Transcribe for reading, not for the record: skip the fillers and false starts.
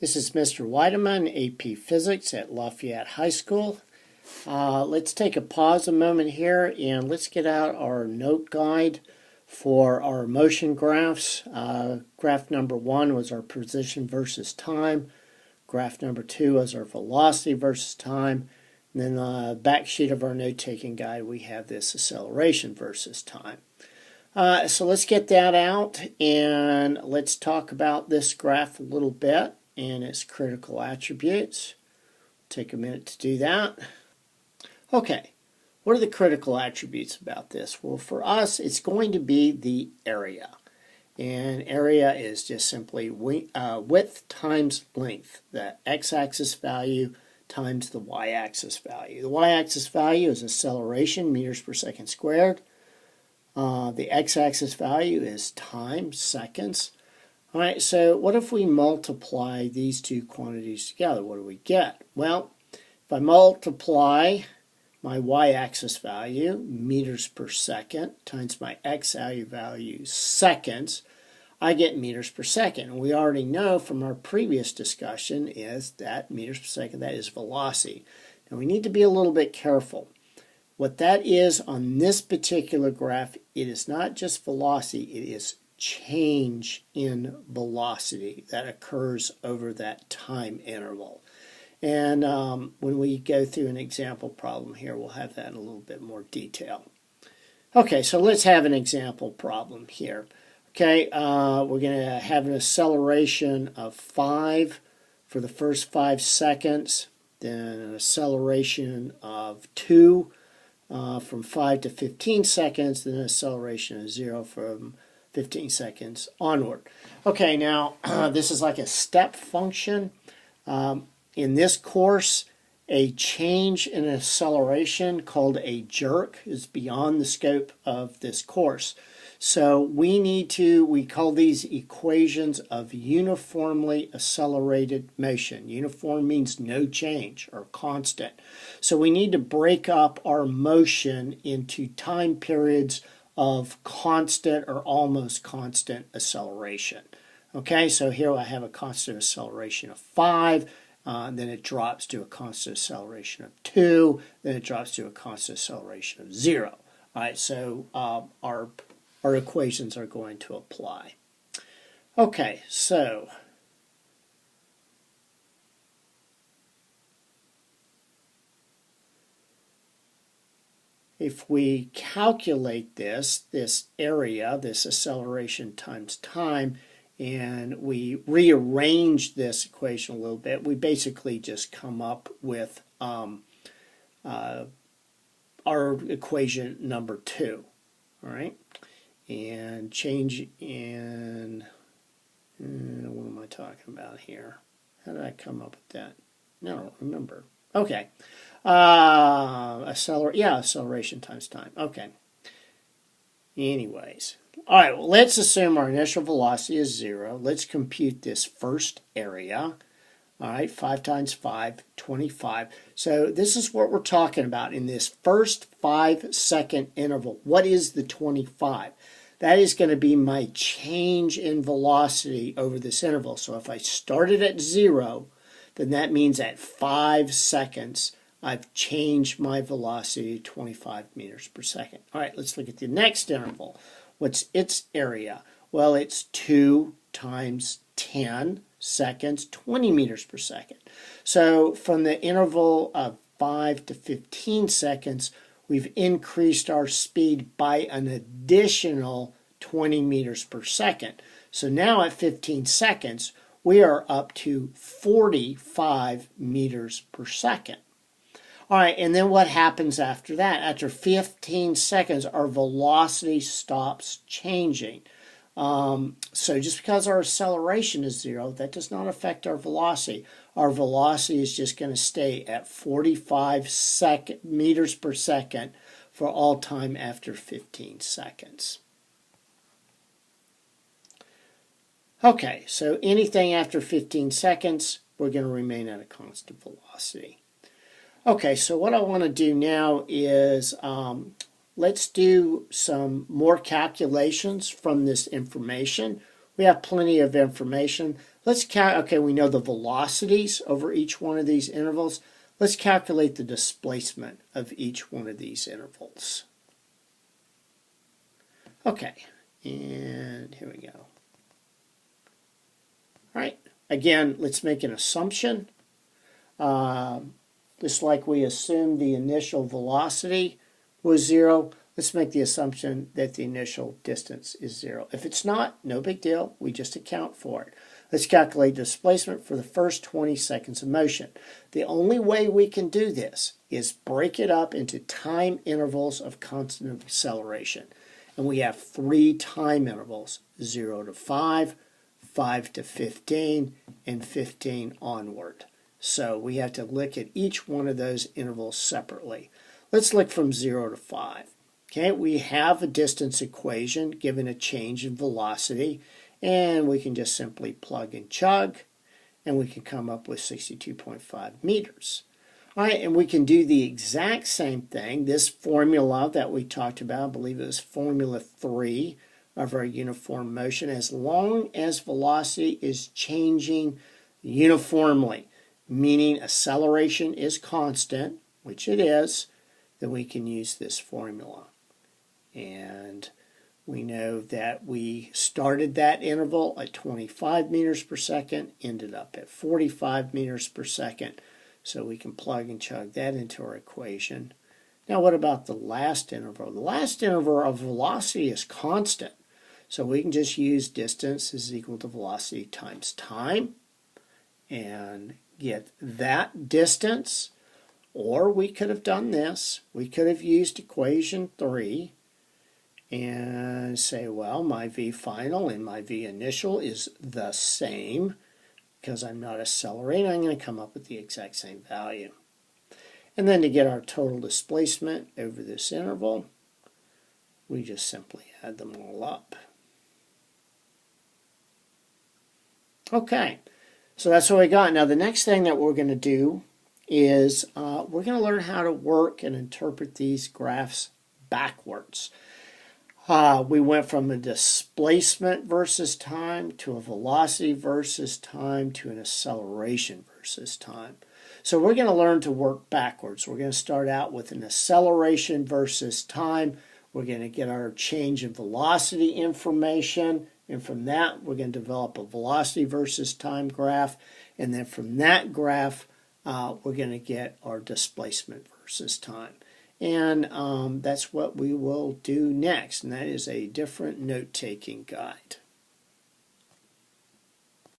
This is Mr. Weideman, AP Physics at Lafayette High School. Let's take a pause a moment here and let's get out our note guide for our motion graphs. Graph number 1 was our position versus time. Graph number 2 was our velocity versus time. And then on the back sheet of our note-taking guide, we have this acceleration versus time. So let's get that out and let's talk about this graph a little bit and its critical attributes. Take a minute to do that. Okay, what are the critical attributes about this? Well, for us, it's going to be the area. And area is just simply width times length, the x-axis value times the y-axis value. The y-axis value is acceleration, meters per second squared. The x-axis value is time, seconds. All right, so what if we multiply these two quantities together? What do we get? Well, if I multiply my y-axis value, meters per second, times my x value, seconds, I get meters per second. And we already know from our previous discussion is that meters per second, that is velocity. Now we need to be a little bit careful. What that is on this particular graph, it is not just velocity, it is change in velocity that occurs over that time interval. And when we go through an example problem here, we'll have that in a little bit more detail. Okay, so let's have an example problem here. Okay, we're going to have an acceleration of 5 for the first 5 seconds, then an acceleration of 2 from 5 to 15 seconds, then an acceleration of 0 from 15 seconds onward. Okay, now this is like a step function. In this course, a change in acceleration called a jerk is beyond the scope of this course. So we call these equations of uniformly accelerated motion. Uniform means no change or constant. So we need to break up our motion into time periods of constant or almost constant acceleration. Okay, so here I have a constant acceleration of 5. Then it drops to a constant acceleration of 2. Then it drops to a constant acceleration of 0. All right, so our equations are going to apply. Okay, so if we calculate this area, this acceleration times time, and we rearrange this equation a little bit, we basically just come up with our equation number 2. All right, and change in, what am I talking about here? How did I come up with that? I don't remember. Okay, acceleration times time. Okay. Anyways. All right, well, let's assume our initial velocity is 0. Let's compute this first area. All right, 5 times 5, 25. So this is what we're talking about in this first 5-second interval. What is the 25? That is going to be my change in velocity over this interval. So if I started at 0, then that means at 5 seconds, I've changed my velocity to 25 meters per second. All right, let's look at the next interval. What's its area? Well, it's 2 times 10 seconds, 20 meters per second. So from the interval of 5 to 15 seconds, we've increased our speed by an additional 20 meters per second. So now at 15 seconds, we are up to 45 meters per second. All right, and then what happens after that? After 15 seconds, our velocity stops changing. So just because our acceleration is 0, that does not affect our velocity. Our velocity is just going to stay at 45 meters per second for all time after 15 seconds. Okay, so anything after 15 seconds, we're going to remain at a constant velocity. Okay, so what I want to do now is let's do some more calculations from this information. We have plenty of information. Okay, we know the velocities over each one of these intervals. Let's calculate the displacement of each one of these intervals. Okay, and here we go. All right, again, let's make an assumption. Just like we assumed the initial velocity was 0, let's make the assumption that the initial distance is 0. If it's not, no big deal. We just account for it. Let's calculate displacement for the first 20 seconds of motion. The only way we can do this is break it up into time intervals of constant acceleration. And we have 3 time intervals, 0 to 5, 5 to 15, and 15 onward. So we have to look at each one of those intervals separately. Let's look from 0 to 5. Okay, we have a distance equation given a change in velocity, and we can just simply plug and chug, and we can come up with 62.5 meters. All right, and we can do the exact same thing. This formula that we talked about, I believe it was formula 3 of our uniform motion, as long as velocity is changing uniformly, meaning acceleration is constant, which it is, then we can use this formula. And we know that we started that interval at 25 meters per second, ended up at 45 meters per second. So we can plug and chug that into our equation. Now what about the last interval? The last interval of velocity is constant. So we can just use distance is equal to velocity times time and get that distance. Or we could have done this. We could have used equation 3 and say, well, my V final and my V initial is the same. Because I'm not accelerating, I'm going to come up with the exact same value. And then to get our total displacement over this interval, we just simply add them all up. Okay, so that's what we got. Now the next thing that we're going to do is we're going to learn how to work and interpret these graphs backwards. We went from a displacement versus time to a velocity versus time to an acceleration versus time. So we're going to learn to work backwards. We're going to start out with an acceleration versus time. We're going to get our change in velocity information. And from that, we're going to develop a velocity versus time graph. And then from that graph, we're going to get our displacement versus time. And that's what we will do next, and that is a different note-taking guide.